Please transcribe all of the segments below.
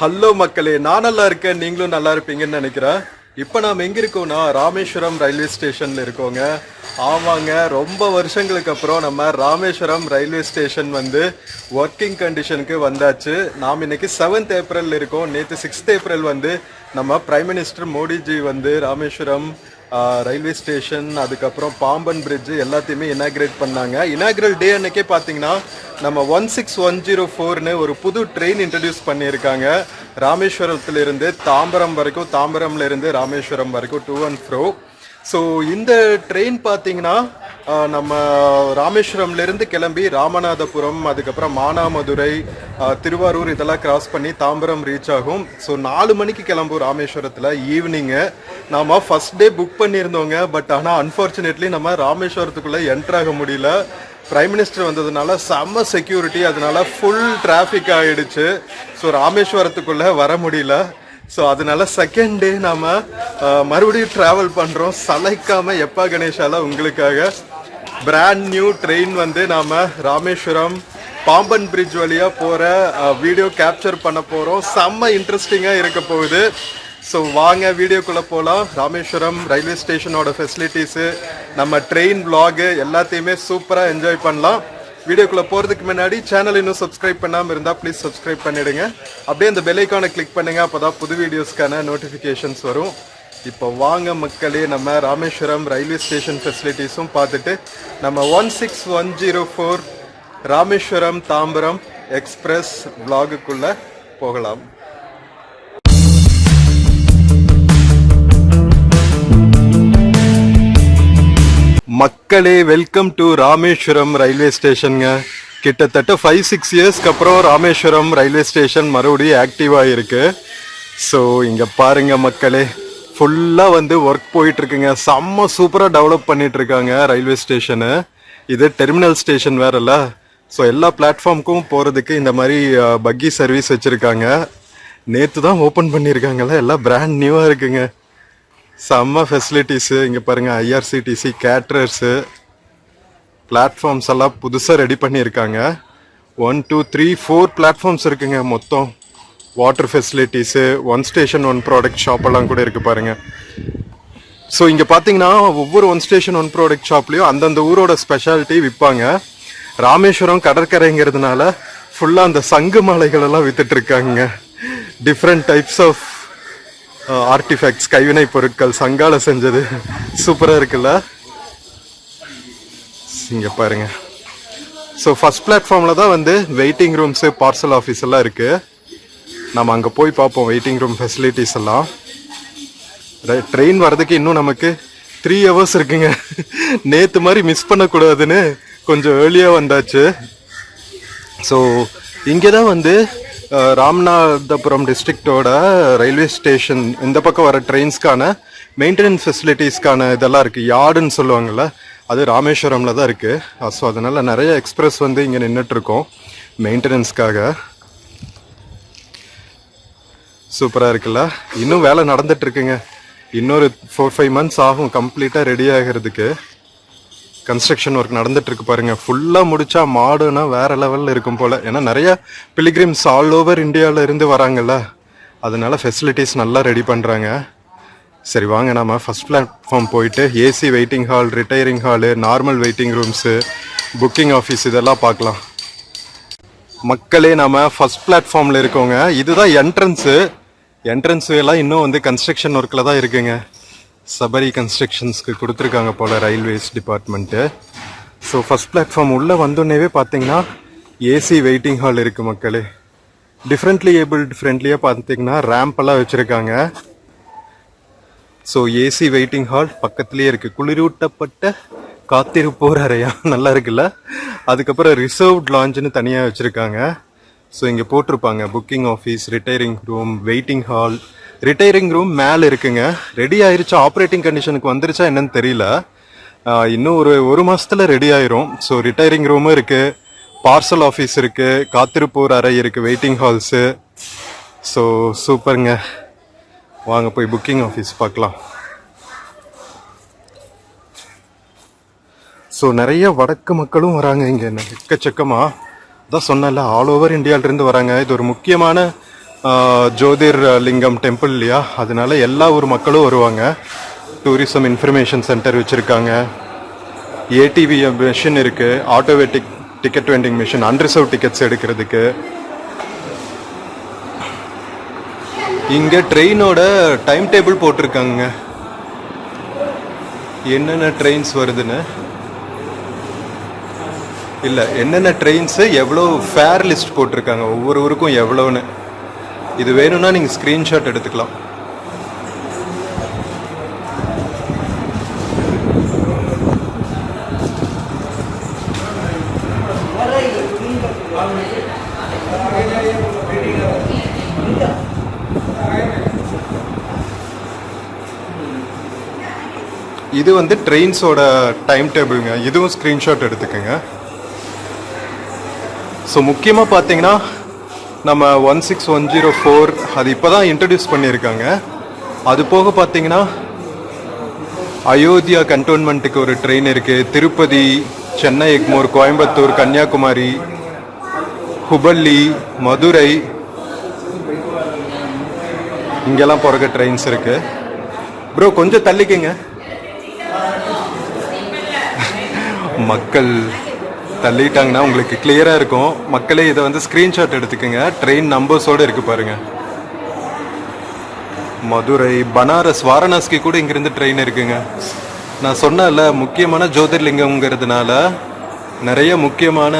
Hello மக்களே, நான் நல்லா இருக்கேன், நீங்களும் நல்லா இருப்பீங்கன்னு நினைக்கிறேன். இப்போ நாம் எங்கே இருக்கோம்னா ராமேஸ்வரம் ரயில்வே ஸ்டேஷனில் இருக்கோங்க. ஆமாங்க, ரொம்ப வருஷங்களுக்கு அப்புறம் நம்ம ராமேஸ்வரம் ரயில்வே ஸ்டேஷன் வந்து ஒர்க்கிங் கண்டிஷனுக்கு வந்தாச்சு. நாம் இன்னைக்கு 7th ஏப்ரல் இருக்கோம். நேற்று 6th ஏப்ரல் வந்து நம்ம பிரைம் மினிஸ்டர் மோடிஜி வந்து ராமேஸ்வரம் ரயில்வே ஸ்டேஷன், அதுக்கப்புறம் பாம்பன் பிரிட்ஜ் எல்லாத்தையுமே இனாகிரேட் பண்ணாங்க. இனாகிரல் டே அன்னைக்கே பார்த்தீங்கன்னா நம்ம 16104ன்னு ஒரு புது ட்ரெயின் இன்ட்ரடியூஸ் பண்ணியிருக்காங்க. ராமேஸ்வரத்துலேருந்து தாம்பரம் வரைக்கும், தாம்பரம்லேருந்து ராமேஸ்வரம் வரைக்கும் டூ அண்ட் ஃப்ரோ. ஸோ இந்த ட்ரெயின் பார்த்தீங்கன்னா நம்ம ராமேஸ்வரம்லேருந்து கிளம்பி ராமநாதபுரம், அதுக்கப்புறம் மானாமதுரை, திருவாரூர் இதெல்லாம் கிராஸ் பண்ணி தாம்பரம் ரீச் ஆகும். ஸோ 4 மணிக்கு கிளம்பும் ராமேஸ்வரத்தில் ஈவினிங்கு. நாம் ஃபஸ்ட் டே புக் பண்ணியிருந்தோங்க. பட் ஆனால் அன்ஃபார்ச்சுனேட்லி நம்ம ராமேஸ்வரத்துக்குள்ளே என்ட்ராக முடியல. பிரைம் மினிஸ்டர் வந்ததுனால செம்ம செக்யூரிட்டி, அதனால ஃபுல் டிராஃபிக் ஆகிடுச்சு. ஸோ ராமேஸ்வரத்துக்குள்ளே வர முடியல. ஸோ அதனால செகண்ட் டே நாம் மறுபடியும் ட்ராவல் பண்ணுறோம். சளைக்காமல் எப்பா கணேஷால உங்களுக்காக பிராண்ட் நியூ ட்ரெயின் வந்து நாம் ராமேஸ்வரம் பாம்பன் பிரிட்ஜ் வழியாக போகிற வீடியோ கேப்சர் பண்ண போகிறோம். செம்ம இன்ட்ரெஸ்டிங்காக இருக்க போகுது. ஸோ வாங்க வீடியோக்குள்ளே போகலாம். ராமேஸ்வரம் ரயில்வே ஸ்டேஷனோட ஃபெசிலிட்டிஸு, நம்ம ட்ரெயின் விலாகு எல்லாத்தையுமே சூப்பராக என்ஜாய் பண்ணலாம். வீடியோக்குள்ளே போகிறதுக்கு முன்னாடி சேனல் இன்னும் சப்ஸ்கிரைப் பண்ணாமல் இருந்தால் ப்ளீஸ் சப்ஸ்கிரைப் பண்ணிவிடுங்க. அப்படியே அந்த பெல் ஐக்கானை கிளிக் பண்ணுங்கள், அப்போ தான் புது வீடியோஸ்க்கான நோட்டிஃபிகேஷன்ஸ் வரும். இப்போ வாங்க மக்களே, நம்ம ராமேஸ்வரம் ரயில்வே ஸ்டேஷன் ஃபெசிலிட்டிஸும் பார்த்துட்டு நம்ம 16104 ராமேஸ்வரம் தாம்பரம் எக்ஸ்பிரஸ் விலாகுக்குள்ளே போகலாம். மக்களே, வெல்கம் டு ராமேஸ்வரம் ரயில்வே ஸ்டேஷனுங்க. கிட்டத்தட்ட 5-6 இயர்ஸ்க்கு அப்புறம் ராமேஸ்வரம் ரயில்வே ஸ்டேஷன் மறுபடியும் ஆக்டிவாக இருக்குது. ஸோ இங்கே பாருங்கள் மக்களே, ஃபுல்லாக வந்து ஒர்க் போயிட்டுருக்குங்க. செம்ம சூப்பராக டெவலப் பண்ணிகிட்ருக்காங்க ரயில்வே ஸ்டேஷனு. இது டெர்மினல் ஸ்டேஷன் வேறல்ல. ஸோ எல்லா பிளாட்ஃபார்முக்கும் போகிறதுக்கு இந்த மாதிரி பக்கி சர்வீஸ் வச்சுருக்காங்க. நேற்று தான் ஓப்பன் பண்ணியிருக்காங்கல்ல, எல்லாம் பிராண்ட் நியூவாக இருக்குங்க. செம்ம ஃபெசிலிட்டிஸு. இங்கே பாருங்கள், ஐஆர்சிடிசி கேட்ரர்ஸு, பிளாட்ஃபார்ம்ஸ் எல்லாம் புதுசாக ரெடி பண்ணியிருக்காங்க. 1 2 3 4 பிளாட்ஃபார்ம்ஸ் இருக்குங்க மொத்தம். Water facilities, 1 station 1 product shop எல்லாம் கூட இருக்குது பாருங்கள். ஸோ இங்கே பார்த்தீங்கன்னா ஒவ்வொரு 1 ஸ்டேஷன் 1 ப்ராடக்ட் ஷாப்லேயும் அந்தந்த ஊரோட ஸ்பெஷாலிட்டி விற்பாங்க. ராமேஸ்வரம் கடற்கரைங்கிறதுனால ஃபுல்லாக அந்த சங்கு மாலைகள் எல்லாம் விற்றுட்ருக்காங்க. டிஃப்ரெண்ட் டைப்ஸ் ஆஃப் ஆர்டிஃபேக்ட்ஸ், கைவினை பொருட்கள், சங்கால செஞ்சது சூப்பராக இருக்குல்ல. இங்கே பாருங்க. ஸோ ஃபர்ஸ்ட் பிளாட்ஃபார்மில் தான் வந்து வெயிட்டிங் ரூம்ஸு, பார்சல் ஆஃபீஸ் எல்லாம் இருக்குது. நம்ம அங்கே போய் பார்ப்போம் வெயிட்டிங் ரூம் ஃபெசிலிட்டிஸ் எல்லாம். ட்ரெயின் வர்றதுக்கு இன்னும் நமக்கு 3 hours இருக்குங்க. நேற்று மாதிரி மிஸ் பண்ணக்கூடாதுன்னு கொஞ்சம் ஏர்லியாக வந்தாச்சு. ஸோ இங்கே தான் வந்து ராமநாதபுரம் டிஸ்ட்ரிக்டோட ரயில்வே ஸ்டேஷன் இந்த பக்கம் வர ட்ரெயின்ஸ்க்கான மெயின்டெனன்ஸ் ஃபெசிலிட்டிஸ்க்கான இதெல்லாம் இருக்குது. யார்டுன்னு சொல்லுவாங்கள்ல, அது ராமேஸ்வரமில் தான் இருக்குது. ஸோ அதனால் நிறைய எக்ஸ்பிரஸ் வந்து இங்கே நின்றுட்டுருக்கோம் மெயின்டெனன்ஸ்க்காக. சூப்பராக இருக்குல்ல. இன்னும் வேலை நடந்துகிட்ருக்குங்க. இன்னொரு 4-5 months ஆகும் கம்ப்ளீட்டாக ரெடி ஆகிறதுக்கு. கன்ஸ்ட்ரக்ஷன் ஒர்க் நடந்துட்டுருக்கு பாருங்கள். ஃபுல்லாக முடித்தா மாடுனா வேறு லெவலில் இருக்கும் போல். ஏன்னா நிறைய பிலிகிரிம்ஸ் ஆல் ஓவர் இந்தியாவில் இருந்து வராங்கல்ல, அதனால ஃபெசிலிட்டிஸ் நல்லா ரெடி பண்ணுறாங்க. சரி வாங்க, நம்ம ஃபஸ்ட் பிளாட்ஃபார்ம் போயிட்டு AC waiting hall, retiring hall, normal waiting rooms, booking office இதெல்லாம் பார்க்கலாம். மக்களே, நம்ம ஃபஸ்ட் பிளாட்ஃபார்மில் இருக்கோங்க. இதுதான் என்ட்ரன்ஸு எல்லாம் இன்னும் வந்து கன்ஸ்ட்ரக்ஷன் ஒர்க்கில் தான் இருக்குங்க. சபரி கன்ஸ்ட்ரக்ஷன்ஸ்க்கு கொடுத்துருக்காங்க போல் railways department. So first platform உள்ளே வந்தோடனேவே பார்த்தீங்கன்னா ஏசி வெயிட்டிங் ஹால் இருக்குது மக்களே. டிஃப்ரெண்ட்லி ஏபிள்டு ஃப்ரெண்ட்லியாக பார்த்தீங்கன்னா ரேம்பெல்லாம் வச்சுருக்காங்க. ஸோ ஏசி வெயிட்டிங் ஹால் பக்கத்துலேயே இருக்குது. குளிரூட்டப்பட்ட காத்திருப்போர் அறையா, நல்லா இருக்குல்ல. அதுக்கப்புறம் ரிசர்வ்ட் லாஞ்சுன்னு தனியாக வச்சுருக்காங்க. ஸோ இங்கே போட்டிருப்பாங்க booking office, retiring room, waiting hall. Retiring room மேலே இருக்குங்க. ரெடி ஆயிருச்சா, ஆப்ரேட்டிங் கண்டிஷனுக்கு வந்துருச்சா என்னன்னு தெரியல. இன்னும் ஒரு மாதத்தில் ரெடி ஆயிரும். ஸோ ரிட்டையரிங் ரூமும் இருக்குது, பார்சல் ஆஃபீஸ் இருக்குது, காத்திருப்போர் அறை இருக்குது, வெயிட்டிங் ஹால்ஸு. ஸோ சூப்பருங்க. வாங்க போய் புக்கிங் ஆஃபீஸ் பார்க்கலாம். ஸோ நிறைய வடக்கு மக்களும் வராங்க இங்கே எக்கச்சக்கமாக. தான் சொன்னல, ஆல் ஓவர் இந்தியாவிலேருந்து வராங்க. இது ஒரு முக்கியமான ஜோதிர் லிங்கம் டெம்பிள் இல்லையா, அதனால எல்லா ஊர் மக்களும் வருவாங்க. டூரிசம் இன்ஃபர்மேஷன் சென்டர் வச்சுருக்காங்க. ஏடிவி மிஷின் இருக்குது, automatic ticket vending machine, unreserve tickets எடுக்கிறதுக்கு. இங்கே ட்ரெயினோட டைம் டேபிள் போட்டிருக்காங்க, என்னென்ன ட்ரெயின்ஸ் வருதுன்னு. இல்லை, என்னென்ன ட்ரெயின்ஸு எவ்வளோ ஃபேர் லிஸ்ட் போட்டிருக்காங்க, ஒவ்வொரு ஊருக்கும் எவ்வளோன்னு. இது வேணும்னா நீங்கள் ஸ்க்ரீன்ஷாட் எடுத்துக்கலாம். இது வந்து ட்ரெயின்ஸோட டைம் டேபிளுங்க, இதுவும் ஸ்க்ரீன்ஷாட் எடுத்துக்கோங்க. ஸோ முக்கியமாக பார்த்தீங்கன்னா நம்ம 16104 அது இப்போ தான் இன்ட்ரடியூஸ் பண்ணியிருக்காங்க. அது போக பார்த்தீங்கன்னா அயோத்தியா கண்டோன்மெண்ட்டுக்கு ஒரு ட்ரெயின் இருக்குது, திருப்பதி, சென்னை எக்மோர், கோயம்புத்தூர், கன்னியாகுமரி, ஹுபள்ளி, மதுரை, இங்கெல்லாம் போகிற ட்ரெயின்ஸ் இருக்குது. ப்ரோ கொஞ்சம் தள்ளிக்கங்க, மக்கள் தள்ளிட்டாங்கன்னா உங்களுக்கு கிளியராக இருக்கும். மக்களே இதை வந்து ஸ்க்ரீன்ஷாட் எடுத்துக்கோங்க, ட்ரெயின் நம்பர்ஸோடு இருக்குது பாருங்கள். மதுரை, பனாரஸ், வாரணாசிக்கு கூட இங்கேருந்து ட்ரெயின் இருக்குங்க. நான் சொன்னல முக்கியமான ஜோதிர்லிங்கம்ங்கிறதுனால நிறைய முக்கியமான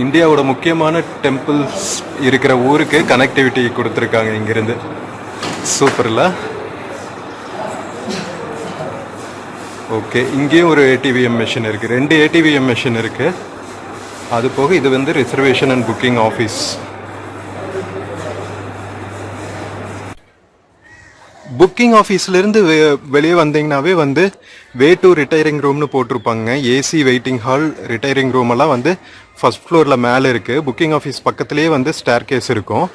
இந்தியாவோட முக்கியமான டெம்பிள்ஸ் இருக்கிற ஊருக்கு கனெக்டிவிட்டி கொடுத்துருக்காங்க இங்கேருந்து. சூப்பர்ல. ஓகே, இங்கேயும் ஒரு ஏடிவிஎம் மிஷின் இருக்குது, 2 ஏடிவிஎம் மிஷின் இருக்குது. அது போக இது வந்து reservation and booking office. Booking ஆஃபீஸ்லேருந்து வெளியே வந்தீங்கன்னாவே வந்து வே டு ரிட்டையரிங் ரூம்னு போட்டிருப்பாங்க. AC waiting hall, retiring room எல்லாம் வந்து ஃபர்ஸ்ட் ஃப்ளோரில் மேலே இருக்குது. புக்கிங் ஆஃபீஸ் பக்கத்துலேயே வந்து ஸ்டேர் கேஸ் இருக்கும்,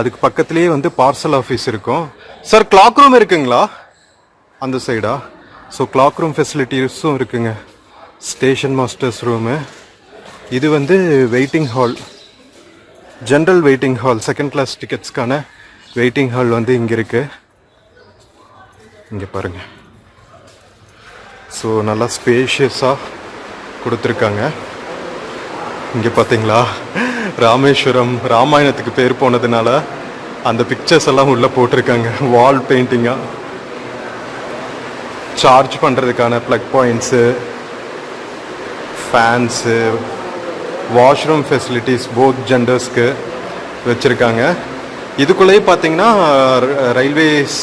அதுக்கு பக்கத்துலேயே வந்து பார்சல் ஆஃபீஸ் இருக்கும். சார் கிளாக் ரூம் இருக்குங்களா அந்த சைடா? ஸோ கிளாக் ரூம் ஃபெசிலிட்டிஸும் இருக்குங்க. ஸ்டேஷன் மாஸ்டர்ஸ் ரூமு, இது வந்து waiting hall, general waiting hall, second class டிக்கெட்ஸ்க்கான வெயிட்டிங் ஹால் வந்து இங்கே இருக்குது. இங்கே பாருங்கள். ஸோ நல்லா ஸ்பேஷியஸாக கொடுத்துருக்காங்க. இங்கே பார்த்தீங்களா, ராமேஸ்வரம் ராமாயணத்துக்கு பேர் போனதுனால அந்த பிக்சர்ஸ் எல்லாம் உள்ளே போட்டிருக்காங்க வால் பெயிண்டிங்காக. சார்ஜ் பண்ணுறதுக்கான plug points, fans, washroom facilities both ஜெண்டர்ஸ்க்கு வச்சுருக்காங்க. இதுக்குள்ளேயே பார்த்தீங்கன்னா ரயில்வேஸ்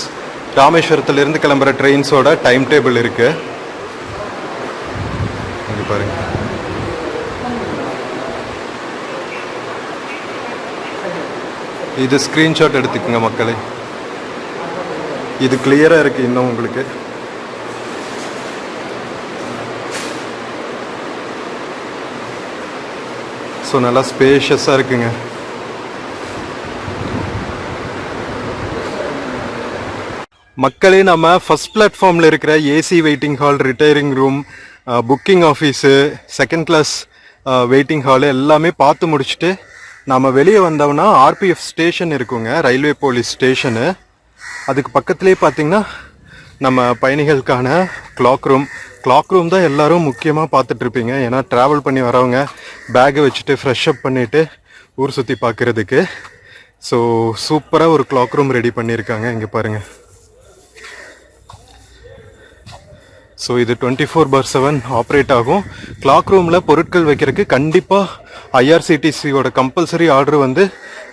ராமேஸ்வரத்துலேருந்து கிளம்புற ட்ரெயின்ஸோட டைம் டேபிள் இருக்குது. இங்கே பாருங்கள். இது ஸ்க்ரீன்ஷாட் எடுத்துக்கோங்க மக்களே, இது கிளியராக இருக்குது இன்னும் உங்களுக்கு. ஸோ நல்லா ஸ்பேஷியஸாக இருக்குங்க. மக்களே, நம்ம ஃபஸ்ட் பிளாட்ஃபார்மில் இருக்கிற AC waiting hall, retiring room, booking office, second class waiting hall எல்லாமே பார்த்து முடிச்சுட்டு நம்ம வெளியே வந்தோம்னா ஆர்பிஎஃப் ஸ்டேஷன் இருக்குங்க, ரயில்வே போலீஸ் ஸ்டேஷனு. அதுக்கு பக்கத்துலேயே பார்த்திங்கன்னா நம்ம பயணிகளுக்கான கிளாக் ரூம் தான் எல்லோரும் முக்கியமாக பார்த்துட்ருப்பீங்க. ஏன்னா ட்ராவல் பண்ணி வரவங்க பேக்கை வச்சுட்டு ஃப்ரெஷ் அப் பண்ணிவிட்டு ஊர் சுற்றி பார்க்குறதுக்கு. ஸோ சூப்பராக ஒரு கிளாக் ரூம் ரெடி பண்ணியிருக்காங்க, இங்கே பாருங்கள். ஸோ இது 24/7 ஆப்ரேட் ஆகும். கிளாக் ரூமில் பொருட்கள் வைக்கிறதுக்கு கண்டிப்பாக ஐஆர்சிடிசியோட கம்பல்சரி ஆர்டர் வந்து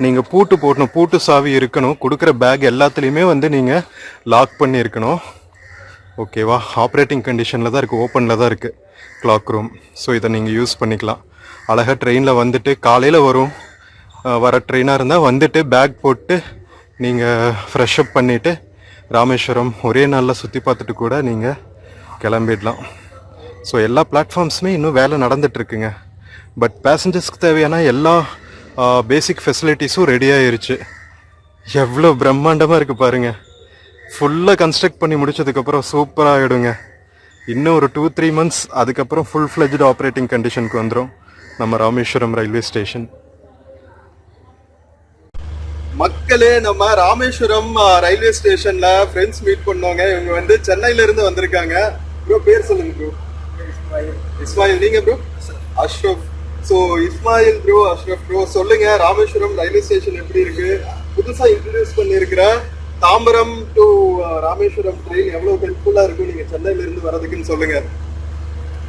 நீங்கள் பூட்டு போடணும், பூட்டு சாவி இருக்கணும். கொடுக்குற பேக் எல்லாத்துலேயுமே வந்து நீங்கள் லாக் பண்ணியிருக்கணும். ஓகேவா? ஆப்ரேட்டிங் கண்டிஷனில் தான் இருக்குது, ஓப்பனில் தான் இருக்குது கிளாக் ரூம். ஸோ இதை நீங்கள் யூஸ் பண்ணிக்கலாம். அழகாக ட்ரெயினில் வந்துட்டு காலையில் வர ட்ரெயினாக இருந்தால் வந்துட்டு பேக் போட்டு நீங்கள் ஃப்ரெஷ் அப் பண்ணிவிட்டு ராமேஸ்வரம் ஒரே நாளில் சுற்றி பார்த்துட்டு கூட நீங்கள் கிளம்பிடலாம். ஸோ எல்லா பிளாட்ஃபார்ம்ஸுமே இன்னும் வேலை நடந்துகிட்ருக்குங்க. பட் பேசஞ்சர்ஸ்க்கு தேவையான எல்லா பேசிக் ஃபெசிலிட்டிஸும் ரெடி ஆயிருச்சு. எவ்வளோ பிரம்மாண்டமாக இருக்குது பாருங்கள். ஃபுல்லாக கன்ஸ்ட்ரக்ட் பண்ணி முடிச்சதுக்கப்புறம் சூப்பராக ஆகிடுங்க. இன்னும் ஒரு 2-3 months அதுக்கப்புறம் ஃபுல் ஃப்ளெஜ்டு ஆப்ரேட்டிங் கண்டிஷனுக்கு வந்துடும் நம்ம ராமேஸ்வரம் ரயில்வே ஸ்டேஷன். மக்களே, நம்ம ராமேஸ்வரம் ரயில்வே ஸ்டேஷன்ல ஃப்ரெண்ட்ஸ் மீட் பண்ணோங்க. இவங்க வந்து சென்னையில இருந்து வந்திருக்காங்க. ப்ரோ பேர் சொல்லுங்க ப்ரோ. இஸ்மாயில். நீங்க bro? Ashraf. So Ismail bro, Ashraf bro, சொல்லுங்க ராமேஸ்வரம் ரயில்வே ஸ்டேஷன் எப்படி இருக்கு? புதுசா இன்ட்ரடியூஸ் பண்ணிருக்கிற தாம்பரம் டு ராமேஸ்வரம் ட்ரெயின் எவ்வளவு ஹெல்ப்ஃபுல்லா இருக்கும் நீங்க சென்னையில இருந்து வரதுக்குன்னு சொல்லுங்க.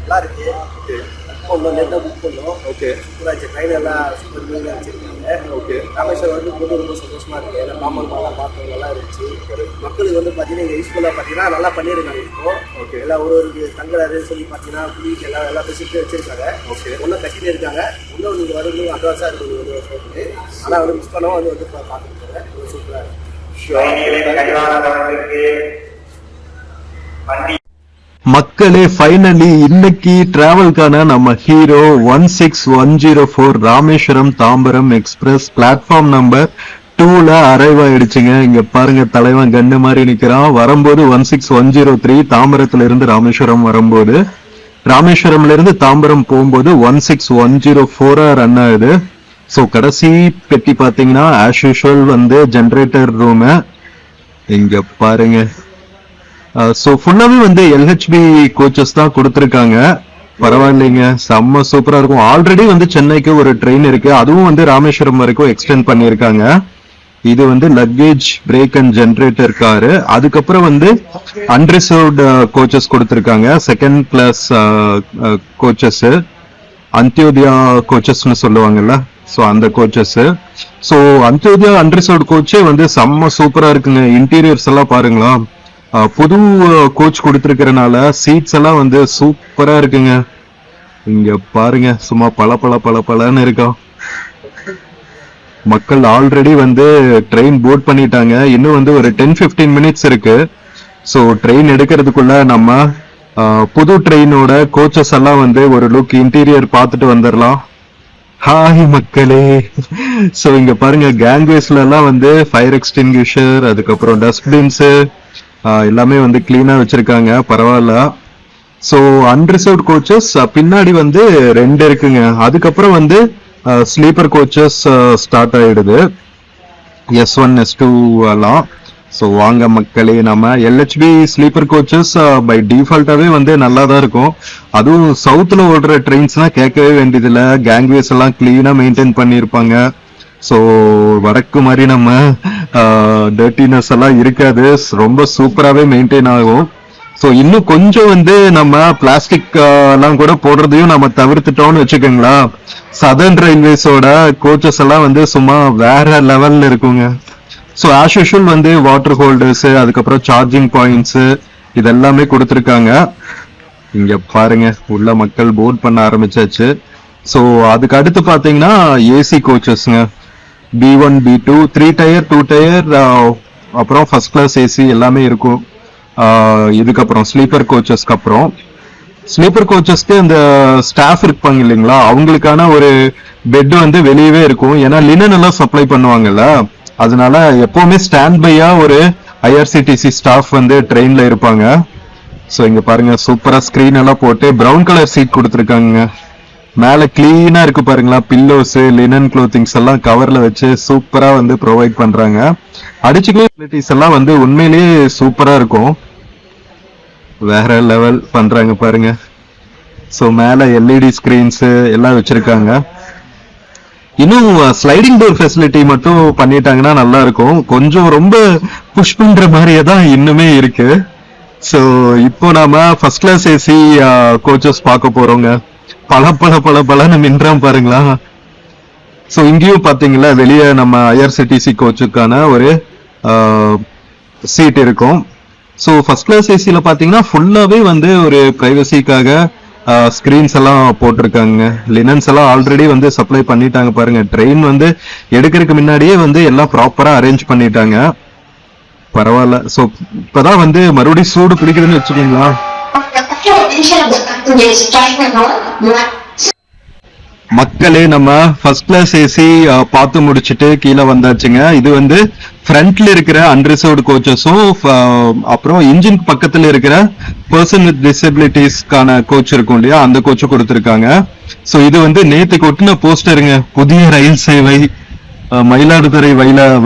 நல்லா இருக்கு. ஓகே, லேட்டாக புக் பண்ணோம். ஓகே, சூப்பராச்சு. ட்ரெயின் எல்லாம் சூப்பர் மீனாக வச்சுருக்காங்க. ஓகே. ராமேஸ்வரம் வந்து போது ரொம்ப சந்தோஷமா இருக்கு. எல்லாம் பாம்பன்லாம் பார்த்தோம், நல்லா இருந்துச்சு. மக்களுக்கு வந்து பார்த்தீங்கன்னா இங்கே யூஸ்ஃபுல்லாக பார்த்தீங்கன்னா நல்லா பண்ணியிருக்காங்க. இப்போ ஓகே, எல்லாம் ஒரு தங்குறாரு சொல்லி பார்த்தீங்கன்னா குளிக்கு எல்லாம் பெசிலிட்டி வச்சிருக்காங்க. ஓகே. ஒன்றும் கட்டிட்டு இருக்காங்க. இன்னும் நீங்கள் வந்து அட்வான்ஸாக இருக்குது ஒரு வருஷத்துக்கு. ஆனால் வந்து மிஸ் பண்ணவும் வந்து பார்த்துருக்காங்க. ரொம்ப சூப்பராக இருக்கு. மக்களே, ஃபைனலி இன்னைக்கு டிராவல்கான நம்ம hero 16104 Rameswaram Tambaram express platform number 2ல அரைவ் ஆயிடுச்சுங்க. இங்க பாருங்க, தலைவன் கண்ணு மாதிரி நிக்கிறான். வரும்போது 16103 தாம்பரத்துல இருந்து ராமேஸ்வரம் வரும்போது, ராமேஸ்வரம்ல இருந்து தாம்பரம் போகும்போது 16104 ரன் ஆகுது. ஸோ கடைசி பெட்டி பாத்தீங்கன்னா ஆஸ் யூஷுவல் வந்து ஜென்ரேட்டர் ரூமு. இங்க பாருங்க. ஸோ ஃபுல்லாவே வந்து எல்ஹெச்பி கோச்சஸ் தான் கொடுத்துருக்காங்க. பரவாயில்லைங்க, செம்ம சூப்பரா இருக்கும். ஆல்ரெடி வந்து சென்னைக்கு ஒரு ட்ரெயின் இருக்கு, அதுவும் வந்து ராமேஸ்வரம் வரைக்கும் எக்ஸ்டெண்ட் பண்ணியிருக்காங்க. இது வந்து luggage break and generator car. அதுக்கப்புறம் வந்து அன்ரிசர்வ்டு கோச்சஸ் கொடுத்துருக்காங்க, செகண்ட் கிளாஸ் கோச்சஸ், அந்தியோதயா கோச்சஸ்ன்னு சொல்லுவாங்கல்ல. ஸோ அந்த கோச்சஸ். ஸோ அந்தியோதயா அன்ரிசர்வ்டு கோச்சே வந்து செம்ம சூப்பரா இருக்குங்க. இன்டீரியர்ஸ் எல்லாம் பாருங்களா, புது கோச் கொடுத்துருக்கிறனால சீட்ஸ் எல்லாம் வந்து சூப்பரா இருக்குங்க. இங்க பாருங்க, சும்மா பல இருக்கா. மக்கள் ஆல்ரெடி வந்து ட்ரெயின் போர்ட் பண்ணிட்டாங்க. இன்னும் வந்து ஒரு 10-15 மினிட்ஸ் இருக்கு. ஸோ ட்ரெயின் எடுக்கிறதுக்குள்ள நம்ம புது ட்ரெயினோட கோச்சஸ் எல்லாம் வந்து ஒரு லுக் இன்டீரியர் பார்த்துட்டு வந்துடலாம். ஹாய் மக்களே. ஸோ இங்க பாருங்க, கேங்வேஸ்ல எல்லாம் வந்து ஃபயர் எக்ஸ்டிங்விஷர், அதுக்கப்புறம் டஸ்ட்பின்ஸ் எல்லாமே வந்து கிளீனா வச்சிருக்காங்க. பரவாயில்ல. ஸோ அன்ரிசர்வ்ட் கோச்சஸ் பின்னாடி வந்து 2 இருக்குங்க. அதுக்கப்புறம் வந்து ஸ்லீப்பர் கோச்சஸ் ஸ்டார்ட் ஆயிடுது, S1 S2 எல்லாம். ஸோ வாங்க மக்களே, நம்ம எல்ஹெச்பி ஸ்லீப்பர் கோச்சஸ் பை டிஃபால்ட்டாவே வந்து நல்லா தான் இருக்கும். அதுவும் சவுத்துல ஓடுற ட்ரெயின்ஸ்னா கேட்கவே வேண்டியதில்ல. கேங்வேஸ் எல்லாம் கிளீனா மெயின்டைன் பண்ணியிருப்பாங்க. ஸோ வடக்கு மாதிரி நம்ம டர்ட்டினஸ் எல்லாம் இருக்காது, ரொம்ப சூப்பராகவே மெயின்டைன் ஆகும். ஸோ இன்னும் கொஞ்சம் வந்து நம்ம பிளாஸ்டிக் எல்லாம் கூட போடுறதையும் நம்ம தவிர்த்துட்டோம்னு வச்சுக்கோங்களா, சதர்ன் ரயில்வேஸோட கோச்சஸ் எல்லாம் வந்து சும்மா வேற லெவல்ல இருக்குங்க. ஸோ ஆஸ் யூஷுவல் வந்து வாட்டர் ஹோல்டர்ஸ், அதுக்கப்புறம் சார்ஜிங் பாயிண்ட்ஸ் இதெல்லாமே கொடுத்துருக்காங்க. இங்க பாருங்க, உள்ள மக்கள் போர்ட் பண்ண ஆரம்பிச்சாச்சு. ஸோ அதுக்கு அடுத்து பாத்தீங்கன்னா ஏசி கோச்சஸ்ங்க, B1 B2 3 டயர் 2 டயர், அப்புறம் ஃபர்ஸ்ட் கிளாஸ் ஏசி எல்லாமே இருக்கும். இதுக்கப்புறம் ஸ்லீப்பர் கோச்சஸ்க்கு அப்புறம் ஸ்லீப்பர் கோச்சஸ்க்கு இந்த ஸ்டாஃப் இருப்பாங்க இல்லைங்களா, அவங்களுக்கான ஒரு பெட் வந்து வெளியவே இருக்கும். ஏன்னா லினன் எல்லாம் சப்ளை பண்ணுவாங்கல்ல, அதனால எப்பவுமே ஸ்டாண்ட் பையா ஒரு IRCTC ஸ்டாஃப் வந்து ட்ரெயின்ல இருப்பாங்க. ஸோ இங்க பாருங்க, சூப்பரா ஸ்கிரீன் எல்லாம் போட்டு ப்ரௌன் கலர் சீட் கொடுத்துருக்காங்க. மேல கிளீனா இருக்கு பாருங்களா, பில்லோஸ், லினன் க்ளோத்திங்ஸ் எல்லாம் கவர்ல வச்சு சூப்பரா வந்து ப்ரொவைட் பண்றாங்க. அடிச்சுக்கலே ஃபெசிலிட்டிஸ் எல்லாம் வந்து உண்மையிலேயே சூப்பரா இருக்கும், வேற லெவல் பண்றாங்க பாருங்க. ஸோ மேல LED ஸ்கிரீன்ஸ் எல்லாம் வச்சிருக்காங்க. இன்னும் ஸ்லைடிங் டோர் ஃபெசிலிட்டி மட்டும் பண்ணிட்டாங்கன்னா நல்லா இருக்கும். கொஞ்சம் ரொம்ப புஷ் பண்ற மாதிரியே தான் இன்னுமே இருக்கு. ஸோ இப்போ நாம ஃபர்ஸ்ட் கிளாஸ் ஏசி கோச்சஸ் பார்க்க போறோங்க. பல மின்றாம் பாருங்களா. ஸோ இங்கேயும் பாத்தீங்களா, வெளியே நம்ம IRCTC கோச்சுக்கான ஒரு சீட் இருக்கும். ஸோ ஃபர்ஸ்ட் கிளாஸ் ஏசியில பாத்தீங்கன்னா ஃபுல்லாவே வந்து ஒரு பிரைவசிக்காக ஸ்கிரீன்ஸ் எல்லாம் போட்டிருக்காங்க. லினன்ஸ் எல்லாம் ஆல்ரெடி வந்து சப்ளை பண்ணிட்டாங்க பாருங்க. ட்ரெயின் வந்து எடுக்கிறதுக்கு முன்னாடியே வந்து எல்லாம் ப்ராப்பரா அரேஞ்ச் பண்ணிட்டாங்க. பரவாயில்ல. ஸோ இப்பதான் வந்து மறுபடியும் சூடு பிடிக்குதுன்னு வச்சுக்கீங்களா. மக்களே, நம்ம ஃபர்ஸ்ட் கிளாஸ் ஏசி பார்த்து முடிச்சுட்டு கீழே வந்தாச்சுங்க. இது வந்து ஃப்ரண்ட்ல இருக்கிற அன்ரிசர்வ்டு கோச்சஸும், அப்புறம் இன்ஜின் பக்கத்துல இருக்கிற பர்சன் வித் டிசபிலிட்டிஸ்க்கான கோச் இருக்கும் இல்லையா, அந்த கோச்சும் கொடுத்துருக்காங்க. ஸோ இது வந்து நேத்துக்கு ஒட்டின போஸ்டருங்க, புதிய ரயில் சேவை மயிலாடுதுறை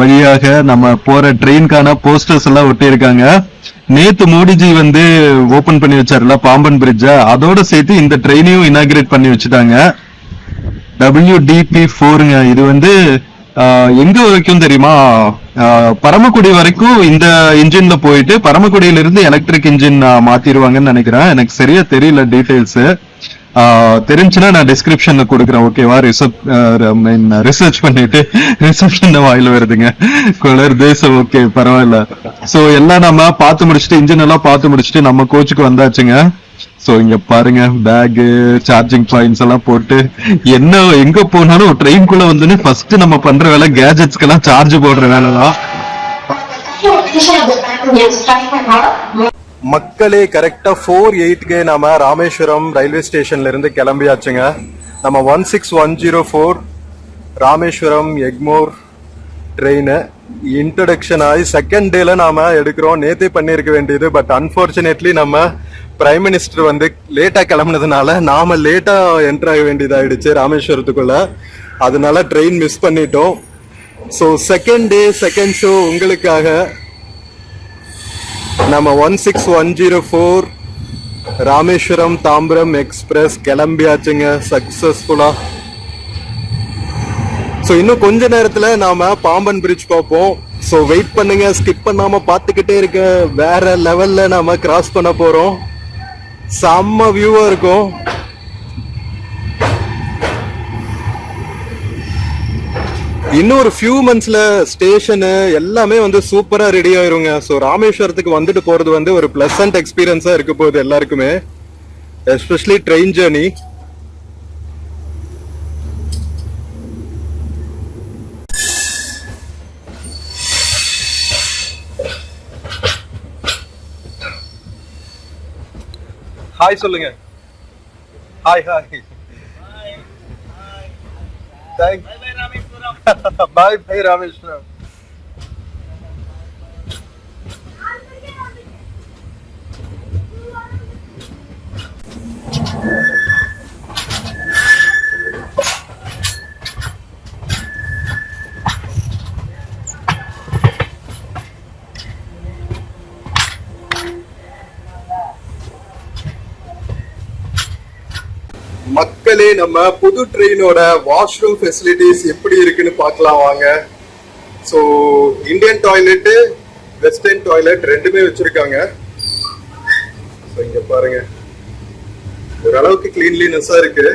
வழியாக நம்ம போற ட்ரெயின்கான போஸ்டர்ஸ் எல்லாம் ஒட்டி இருக்காங்க. நேத்து மோடிஜி வந்து ஓபன் பண்ணி வச்சாருல பாம்பன் பிரிட்ஜ, அதோட சேர்த்து இந்த ட்ரெயினையும் இனாகிரேட் பண்ணி வச்சுட்டாங்க. WDP4ங்க. இது வந்து எங்க வரைக்கும் தெரியுமா? பரமக்குடி வரைக்கும் இந்த இன்ஜின்ல போயிட்டு பரமக்குடியில இருந்து எலக்ட்ரிக் இன்ஜின் மாத்திருவாங்கன்னு நினைக்கிறேன். எனக்கு சரியா தெரியல டீடைல்ஸ். தெரிஞ்சுன்னா நான் டிஸ்கிரிப்ஷன்ல கொடுக்குறேன். ஓகேவா? ரிசர்ச் பண்ணிட்டு ரிசப்ஷன் வாயில வருதுங்க குளர் தேசம். ஓகே, பரவாயில்ல. சோ எல்லாம் நம்ம பார்த்து முடிச்சுட்டு, இன்ஜின் எல்லாம் பார்த்து முடிச்சுட்டு நம்ம கோச்சுக்கு வந்தாச்சுங்க. சோ இங்க பாருங்க, பேக், சார்ஜிங் பாயிண்ட்ஸ் எல்லாம் போட்டு என்ன எங்க போனாலும் ட்ரெயின்குள்ள வந்து ஃபர்ஸ்ட் நம்ம பண்ற வேலை கேஜெட்ஸ்க்கெல்லாம் சார்ஜ் போடுற வேலை தான். மக்களே, கரெக்டா 4:08க்கு நாம ராமேஸ்வரம் ரயில்வே ஸ்டேஷன்ல இருந்து கிளம்பியாச்சுங்க. நம்ம 16104 ராமேஸ்வரம் எக்மோர் ட்ரெயின் இன்ட்ரடக்ஷன் ஆகி செகண்ட் டேல நாம எடுக்கிறோம். நேத்தே பண்ணிருக்க வேண்டியது, பட் அன்பார்ச்சுனேட்லி நம்ம பிரைம் மினிஸ்டர் வந்து லேட்டா கிளம்புனதுனால நாம லேட்டா என்டர் ஆக வேண்டியதாயிடுச்சு ராமேஸ்வரத்துக்குள்ள. அதனால ட்ரெயின் மிஸ் பண்ணிட்டோம். So second day second show உங்களுக்காக நம்ம 16104 ராமேஸ்வரம் தாம்பரம் எக்ஸ்பிரஸ் கிளம்பியாச்சுங்க சக்சஸ்ஃபுல்லா. ஸோ இன்னும் கொஞ்ச நேரத்துல நாம பாம்பன் பிரிட்ஜ் பார்ப்போம். ஸோ வெயிட் பண்ணுங்க, ஸ்கிப் பண்ணாம பார்த்துக்கிட்டே இருக்க. வேற லெவல்ல நாம கிராஸ் பண்ண போறோம். செம்ம வியூவா இருக்கும். இன்னும் ஒரு ஃபியூ மந்த்ஸ்ல ஸ்டேஷனு எல்லாமே வந்து சூப்பரா ரெடி ஆயிருங்க. ஸோ ராமேஸ்வரத்துக்கு வந்துட்டு போறது வந்து ஒரு பிளசன்ட் எக்ஸ்பீரியன்ஸா இருக்க போகுது எல்லாருக்குமே, எஸ்பெஷலி ட்ரெயின் ஜேர்னி. ஹாய் சொல்லுங்க. Hi hi. Bye bye Rameswaram. மக்களே, நம்ம புது ட்ரெயினோட வாஷ்ரூம் ஃபெசிலிட்டிஸ் எப்படி இருக்குன்னு பார்க்கலாம் வாங்க. So Indian toilet, western toilet ரெண்டுமே வச்சிருக்காங்க. ஸோ இங்க பாருங்க, ஓரளவுக்கு கிளீன்லினஸா இருக்கு.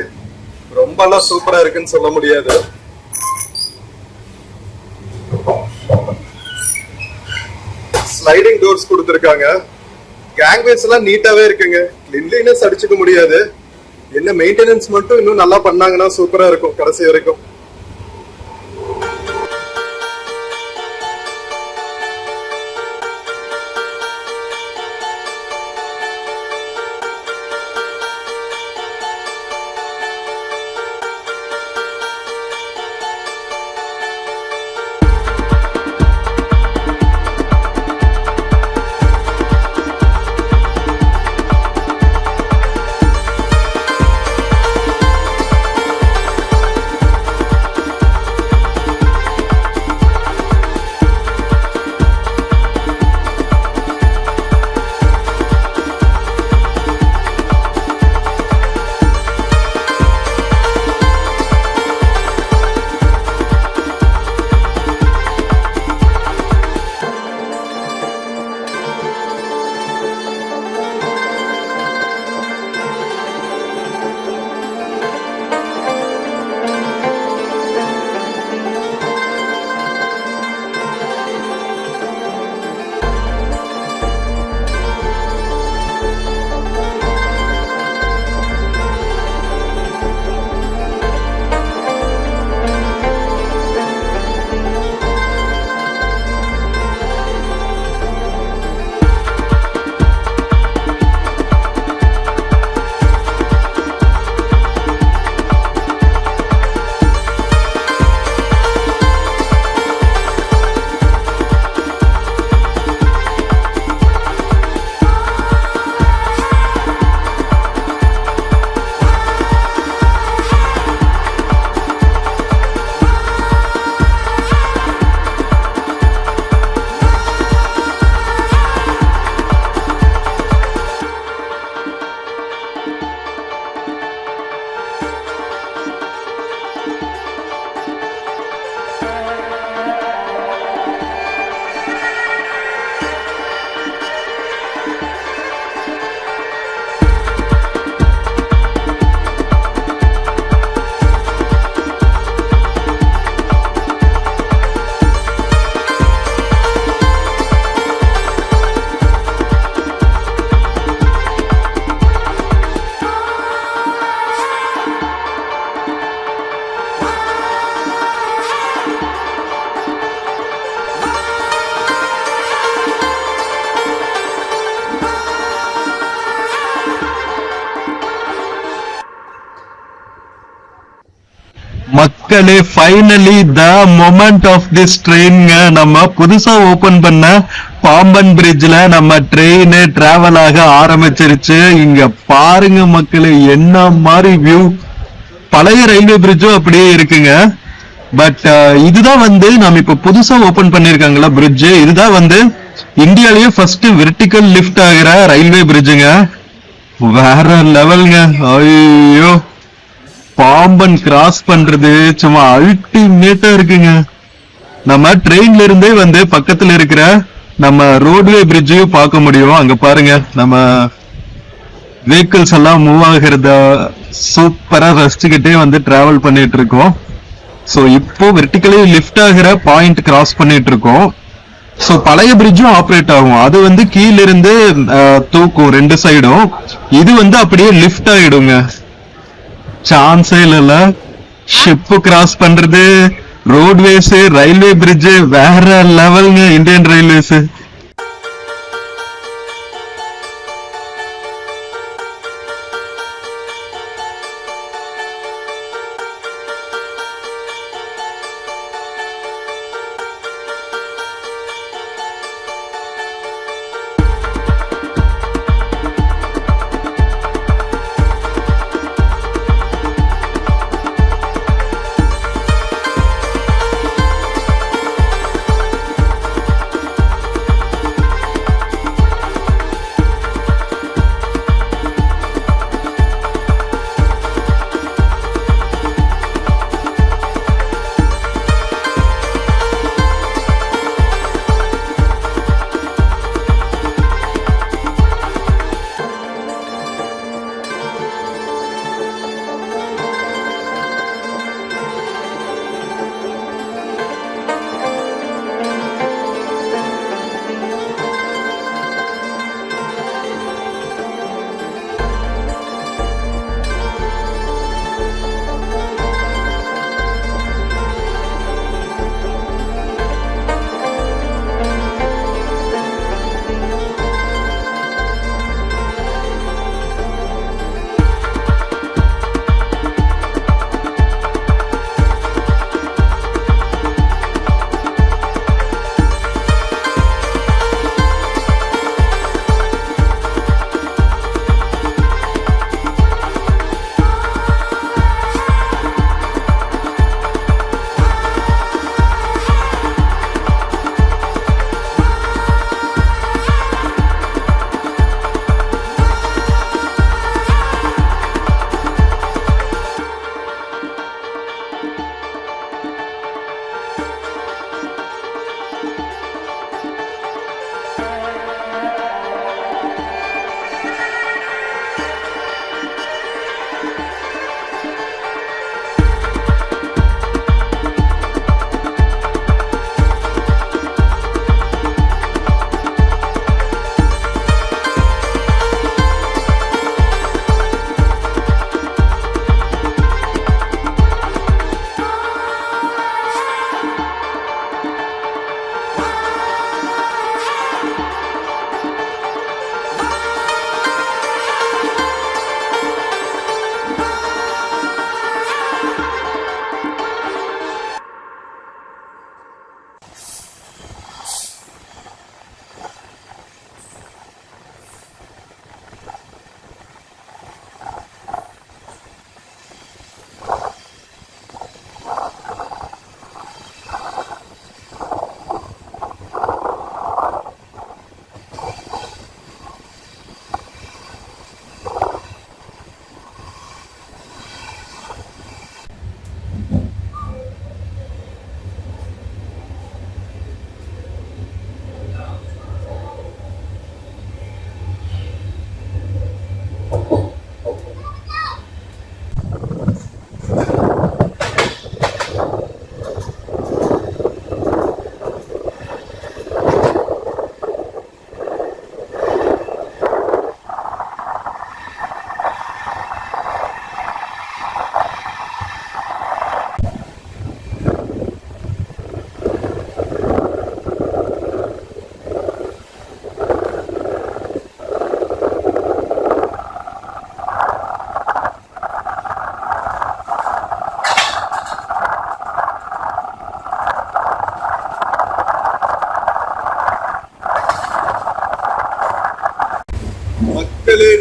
ரொம்பலாம் சூப்பரா இருக்குன்னு சொல்ல முடியாது. ஸ்லைடிங் டோர்ஸ் கொடுத்துருக்காங்க. கேங்வேஸ் எல்லாம் நீட்டாவே இருக்குங்க. கிளீன்லினஸ் அடிச்சுக்க முடியாது. என்ன மெயின்டெனன்ஸ் மட்டும் இன்னும் நல்லா பண்ணாங்கன்னா சூப்பரா இருக்கும் கடைசி வரைக்கும். மக்களே, finally the moment of this ட்ரெயின்ங்க. நம்ம புதுசா ஓபன் பண்ண பாம்பன் பிரிட்ஜ்ல நம்ம ட்ரெயின் டிராவல் ஆக ஆரம்பிச்சிருச்சு. இங்க பாருங்க மக்களே, என்ன மாதிரி வியூ. பழைய ரயில்வே பிரிட்ஜும் அப்படியே இருக்குங்க. பட் இதுதான் வந்து நம்ம இப்ப புதுசா ஓபன் பண்ணிருக்காங்களா பிரிட்ஜ், இதுதான் வந்து இந்தியாலயே ஃபர்ஸ்ட் வெர்டிகல் லிஃப்ட் ஆகிற ரயில்வே பிரிட்ஜுங்க. வேற லெவல்ங்க. ஐயோ, பாம்பன் கிராஸ் பண்றது சும்மா அல்டிமேட்டா இருக்குங்க. நம்ம ட்ரெயின்ல இருந்தே வந்து பக்கத்துல இருக்கிற நம்ம ரோட்வே பிரிட்ஜையும் பார்க்க முடியும். அங்க பாருங்க, நம்ம வெஹிக்கிள்ஸ் எல்லாம் மூவ் ஆகிறத சூப்பரா ரசிச்சுக்கிட்டே வந்து டிராவல் பண்ணிட்டு இருக்கோம். சோ இப்போ வெர்டிகலி லிஃப்ட் ஆகிற பாயிண்ட் கிராஸ் பண்ணிட்டு இருக்கோம். சோ பழைய பிரிட்ஜும் ஆப்ரேட் ஆகும். அது வந்து கீழ இருந்து தூக்கும் ரெண்டு சைடும். இது வந்து அப்படியே லிஃப்ட் ஆயிடுங்க. சான்ஸே இல்ல. ஷிப் கிராஸ் பண்றது, ரோட்வேஸ், ரயில்வே பிரிட்ஜ் வேற லெவல்ங்க இந்தியன் ரயில்வேஸ்.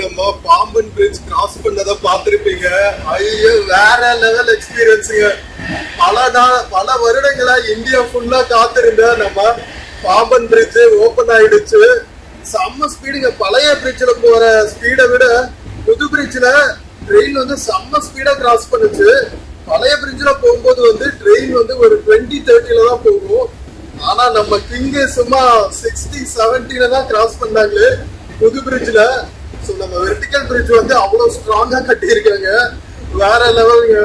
நம்ம பாம்பன் பிரிட்ஜ் கிராஸ் பண்ணதை பார்த்திருப்பீங்க. ஐயோ வேற லெவல் எக்ஸ்பீரியன்ஸுங்க. பல வருடங்களா இந்தியா ஃபுல்லா காத்திருந்த நம்ம பாம்பன் பிரிட்ஜ் ஓபன் ஆயிடுச்சு. செம்ம ஸ்பீடுங்க. பழைய பிரிட்ஜ்ல போற ஸ்பீடை விட புது பிரிட்ஜ்ல ட்ரெயின் வந்து செம்ம ஸ்பீடா கிராஸ் பண்ணுச்சு. பழைய பிரிட்ஜ்ல போகும்போது வந்து ட்ரெயின் வந்து ஒரு 20-30 தான் போகும். ஆனா நம்ம கிங் சும்மா 60-70 தான் கிராஸ் பண்ணாங்களே புது பிரிட்ஜ்ல. ஸோ நம்ம வெர்டிகல் பிரிட்ஜ் வந்து அவ்வளவு ஸ்ட்ராங்கா கட்டியிருக்காங்க. வேற லெவலுங்க.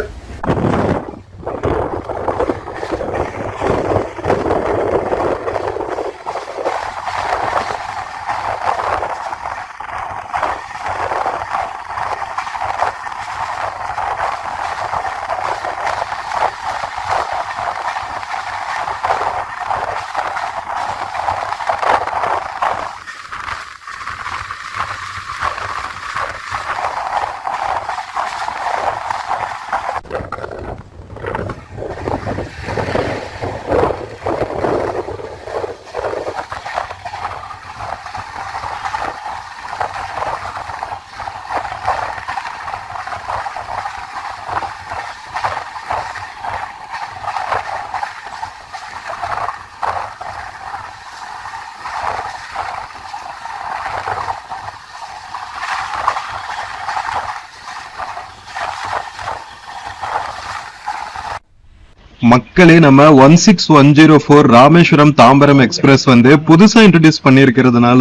மக்களே, நம்ம 16104 ராமேஸ்வரம் தாம்பரம் எக்ஸ்பிரஸ் வந்து புதுசா இன்ட்ரடியூஸ் பண்ணிருக்கிறதுனால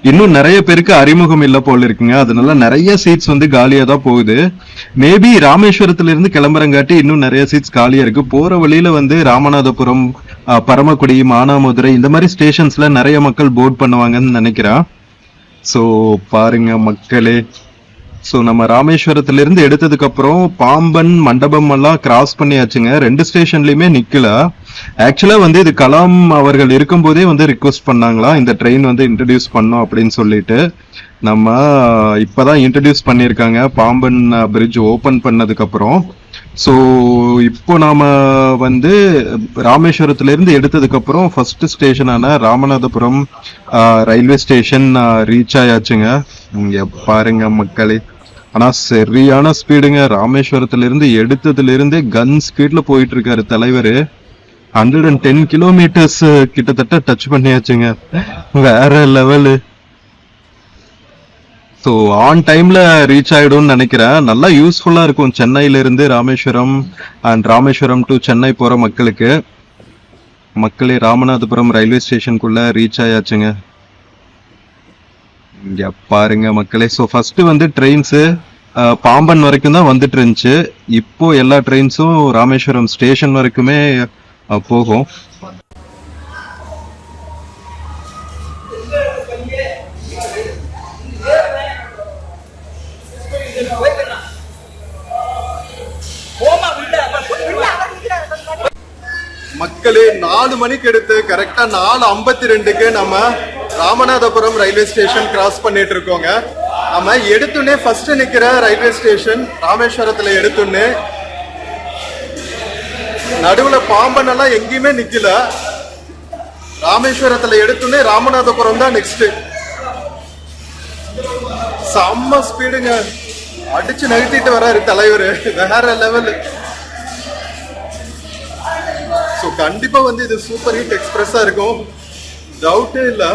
இன்னும் நிறைய பேருக்கு அறிமுகம் இல்ல போல இருக்குங்க. அதனால நிறைய சீட்ஸ் வந்து காலியா தான் போகுது. மேபி ராமேஸ்வரத்துல இருந்து கிளம்புறங்காட்டி இன்னும் நிறைய சீட்ஸ் காலியா இருக்கு. போற வழியில வந்து ராமநாதபுரம், பரமக்குடி, மானாமதுரை இந்த மாதிரி ஸ்டேஷன்ஸ்ல நிறைய மக்கள் போர்ட் பண்ணுவாங்கன்னு நினைக்கிறேன். சோ பாருங்க மக்களே. ஸோ நம்ம ராமேஸ்வரத்துல இருந்து எடுத்ததுக்கு அப்புறம் பாம்பன், மண்டபம் எல்லாம் கிராஸ் பண்ணியாச்சுங்க. 2 ஸ்டேஷன்லயுமே நிக்கல. ஆக்சுவலா வந்து இது கலாம் அவர்கள் இருக்கும் போதே வந்து ரிக்வெஸ்ட் பண்ணாங்களா இந்த ட்ரெயின் வந்து இன்ட்ரடியூஸ் பண்ணோம் அப்படின்னு சொல்லிட்டு. நம்ம இப்பதான் இன்ட்ரடியூஸ் பண்ணியிருக்காங்க பாம்பன் பிரிட்ஜ் ஓபன் பண்ணதுக்கு அப்புறம். ஸோ இப்போ நாம வந்து ராமேஸ்வரத்துல இருந்து எடுத்ததுக்கு அப்புறம் ஃபர்ஸ்ட் ஸ்டேஷனான ராமநாதபுரம் ரயில்வே ஸ்டேஷன் ரீச் ஆயாச்சுங்க. இங்க பாருங்க மக்களே. ஆனா சரியான ஸ்பீடுங்க. ராமேஸ்வரத்துல இருந்து எடுத்ததுல இருந்தே கன் ஸ்பீட்ல போயிட்டு இருக்காரு தலைவர். 110 கிலோமீட்டர்ஸ் கிட்டத்தட்ட டச் பண்ணியாச்சுங்க. வேற லெவலு. ஸோ ஆன் டைம்ல ரீச் ஆயிடும்னு நினைக்கிறேன். நல்லா யூஸ்ஃபுல்லா இருக்கும் சென்னையில இருந்து ராமேஸ்வரம் அண்ட் ராமேஸ்வரம் டு சென்னை போற மக்களுக்கு. மக்களே, ராமநாதபுரம் ரயில்வே ஸ்டேஷனுக்குள்ள ரீச் ஆயாச்சுங்க. இங்க பாருங்க மக்களே. ஸோ ஃபர்ஸ்ட் வந்து ட்ரெயின்ஸ் பாம்பன் வரைக்கும் தான் வந்துட்டு இருந்துச்சு. இப்போ எல்லா ட்ரெயின்ஸும் ராமேஸ்வரம் ஸ்டேஷன் வரைக்குமே போகும். மக்களே, 4 மணிக்கு எடுத்து கரெக்டா 4:52க்கு நம்ம ராமநாதபுரம் ரயில்வே ஸ்டேஷன் கிராஸ் பண்ணிட்டு இருக்கோங்க. நம்ம எடுத்துனே ஃபர்ஸ்ட் நிக்கிற ரயில்வே ஸ்டேஷன் ராமேஸ்வரத்துல எடுத்துனே. நடுவுல பாம்பன் எல்லாம் எங்கேயுமே நிக்கல. ராமேஸ்வரத்துல எடுத்துனே ராமநாதபுரம் தான் நெக்ஸ்ட். செம்ம ஸ்பீடுங்க. அடிச்சு நகர்த்திட்டு வராரு தலைவர். வேற லெவல். ஸோ கண்டிப்பா வந்து இது சூப்பர் ஹிட் எக்ஸ்பிரஸா இருக்கும், டவுட்டே இல்லை.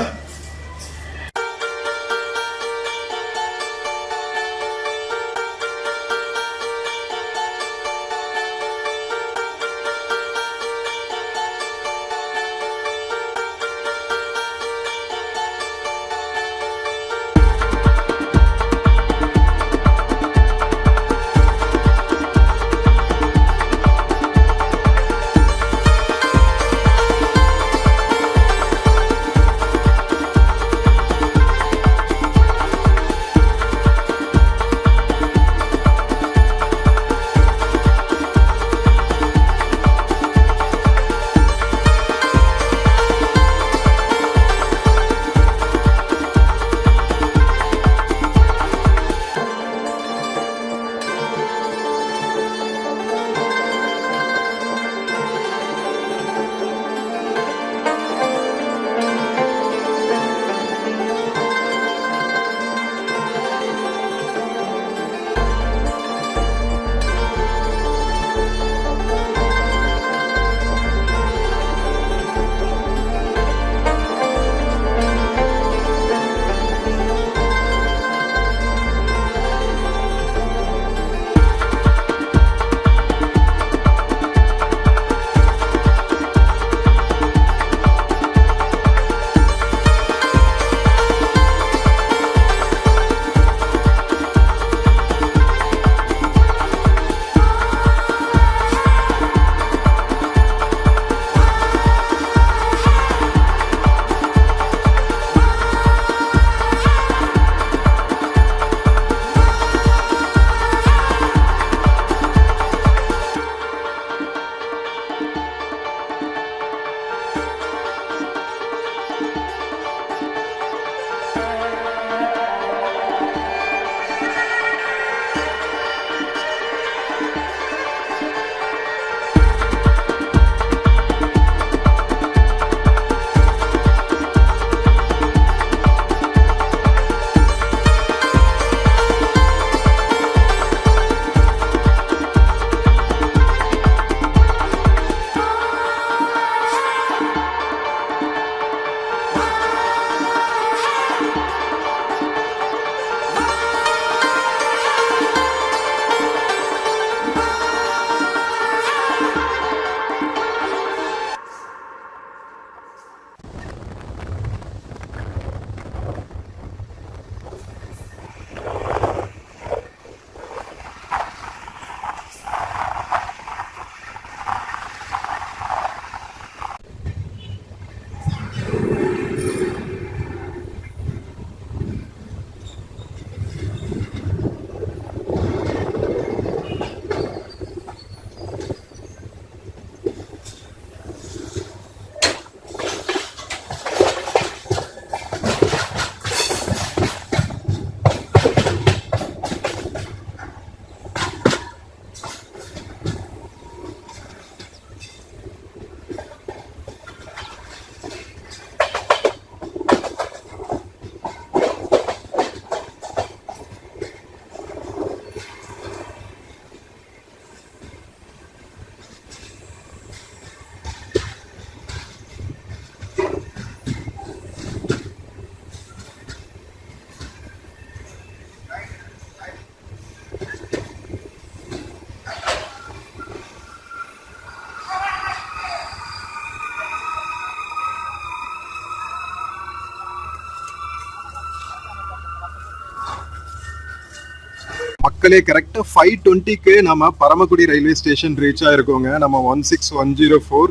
மக்களே கரெக்டாக 5:20க்கு நம்ம பரமக்குடி ரயில்வே ஸ்டேஷன் ரீச் ஆயிருக்கோங்க. நம்ம 16104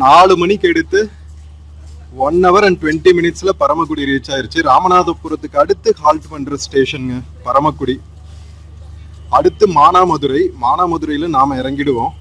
4 மணிக்கு எடுத்து 1 hour and 20 minutesல பரமக்குடி ரீச் ஆயிருச்சு. ராமநாதபுரத்துக்கு அடுத்து ஹால்ட் பண்ற ஸ்டேஷனுங்க பரமக்குடி. அடுத்து மானாமதுரையில நாம இறங்கிடுவோம்.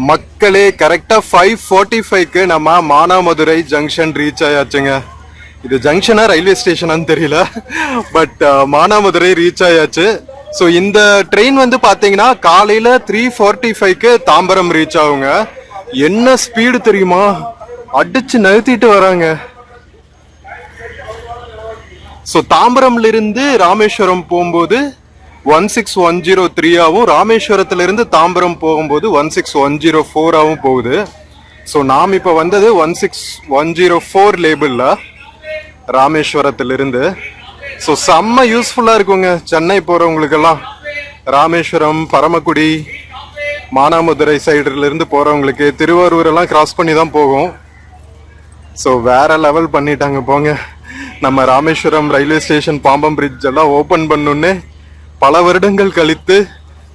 மக்களே கரெக்டா 5:45க்கு நம்ம மானாமதுரை ஜங்ஷன் ரீச் ஆயாச்சுங்க. இது ஜங்ஷனா ரயில்வே ஸ்டேஷனான்னு தெரியல, பட் மானாமதுரை ரீச் ஆயாச்சு. ஸோ இந்த ட்ரெயின் வந்து பாத்தீங்கன்னா காலையில 3:45க்கு தாம்பரம் ரீச் ஆகுங்க. என்ன ஸ்பீடு தெரியுமா, அடிச்சு நகர்த்திட்டு வராங்க. ஸோ தாம்பரம்ல இருந்து ராமேஸ்வரம் போகும்போது 16103 ஆகும், ராமேஸ்வரத்துல இருந்து தாம்பரம் போகும்போது 16104 ஆகும் போகுது. ஸோ நாம் இப்ப வந்தது 16104 லேபிள்ல ராமேஸ்வரத்திலிருந்து. ஸோ செம்ம யூஸ்ஃபுல்லா இருக்குங்க சென்னை போறவங்களுக்கெல்லாம். ராமேஸ்வரம், பரமக்குடி, மானாமதுரை சைடுல இருந்து போறவங்களுக்கு திருவாரூர் எல்லாம் கிராஸ் பண்ணி தான் போகும். ஸோ வேற லெவல் பண்ணிட்டாங்க போங்க. நம்ம ராமேஸ்வரம் ரயில்வே ஸ்டேஷன் பாம்பம் பிரிட்ஜ் எல்லாம் ஓபன் பண்ணுன்னு பல வருடங்கள் கழித்து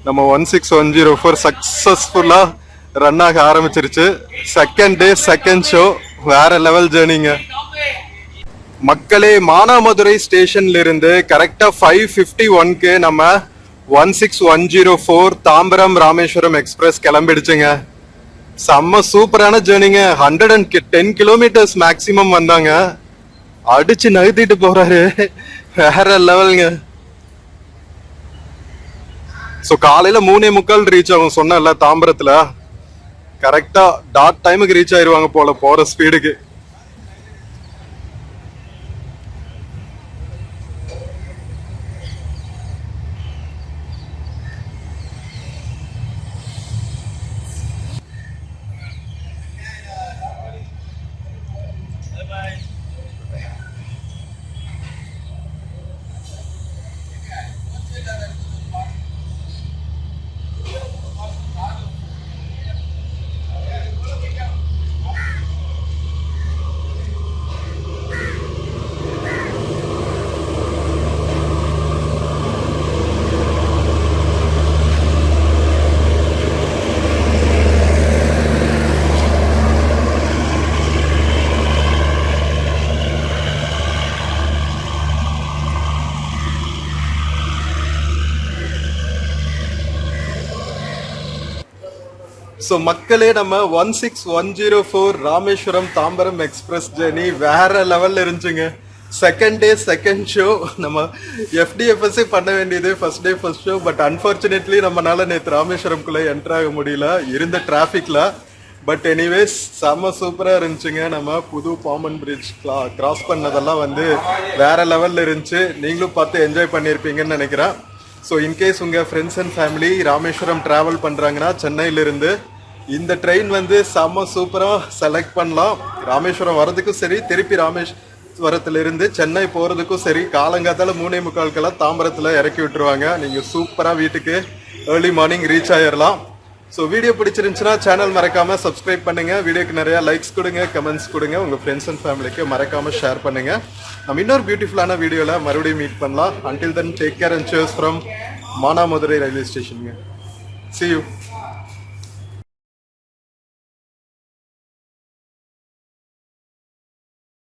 நம்ம 16104 சக்சஸ்ஃபுல்லா ரன் ஆக ஆரம்பிச்சிருச்சு. செகண்ட் டே செகண்ட் ஷோ, வேற லெவல் ஜேர்னிங்க. மக்களே மானாமதுரை ஸ்டேஷன்ல இருந்து கரெக்டா 5:51க்கு நம்ம 16104 தாம்பரம் ராமேஸ்வரம் எக்ஸ்பிரஸ் கிளம்பிடுச்சுங்க. செம்ம சூப்பரான ஜேர்னிங்க. 110 கிலோமீட்டர்ஸ் மேக்சிமம் வந்தாங்க. அடிச்சு நகர்த்திட்டு போறாரு, வேற லெவலுங்க. ஸோ காலையில 3:45 ரீச் ஆகும் சொன்னல தாம்பரத்துல. கரெக்டா டாட் டைமுக்கு ரீச் ஆயிருவாங்க போல போற ஸ்பீடுக்கு. ஸோ மக்களே நம்ம 16104 ராமேஸ்வரம் தாம்பரம் எக்ஸ்பிரஸ் ஜேர்னி வேற லெவல்ல இருந்துச்சுங்க. Second day second show. நம்ம எஃப்டிஎஃப்எஸ்ஸே பண்ண வேண்டியது first day first show, but unfortunately நம்மளால நேற்று ராமேஸ்வரம்குள்ளே என்டர் ஆக முடியல இருந்த டிராஃபிக்ல. பட் எனிவேஸ் செம்ம சூப்பராக இருந்துச்சுங்க. நம்ம புது பாம்பன் பிரிட்ஜ் கிராஸ் பண்ணதெல்லாம் வந்து வேற லெவல்ல இருந்துச்சு. நீங்களும் பார்த்து என்ஜாய் பண்ணியிருப்பீங்கன்னு நினைக்கிறேன். ஸோ இன்கேஸ் உங்கள் friends and family Rameswaram travel பண்ணுறாங்கன்னா சென்னையிலிருந்து இந்த ட்ரெயின் வந்து செம்ம சூப்பராக செலக்ட் பண்ணலாம். ராமேஸ்வரம் வரதுக்கும் சரி, திருப்பி ராமேஸ்வரத்துலேருந்து சென்னை போகிறதுக்கும் சரி, காலங்காத்தால 3:45 தாம்பரத்தில் இறக்கி விட்டுருவாங்க. நீங்கள் சூப்பராக வீட்டுக்கு ஏர்லி மார்னிங் ரீச் ஆயிடலாம். ஸோ வீடியோ பிடிச்சிருந்துச்சுன்னா சேனல் மறக்காமல் சப்ஸ்கிரைப் பண்ணுங்கள். வீடியோக்கு நிறையா லைக்ஸ் கொடுங்க, கமெண்ட்ஸ் கொடுங்க. உங்கள் ஃப்ரெண்ட்ஸ் அண்ட் ஃபேமிலிக்கு மறக்காமல் ஷேர் பண்ணுங்கள். நம்ம இன்னொரு பியூட்டிஃபுல்லான வீடியோவில் மறுபடியும் மீட் பண்ணலாம். Until then take care and cheers from Manamadurai railway ஸ்டேஷனுங்க. See you.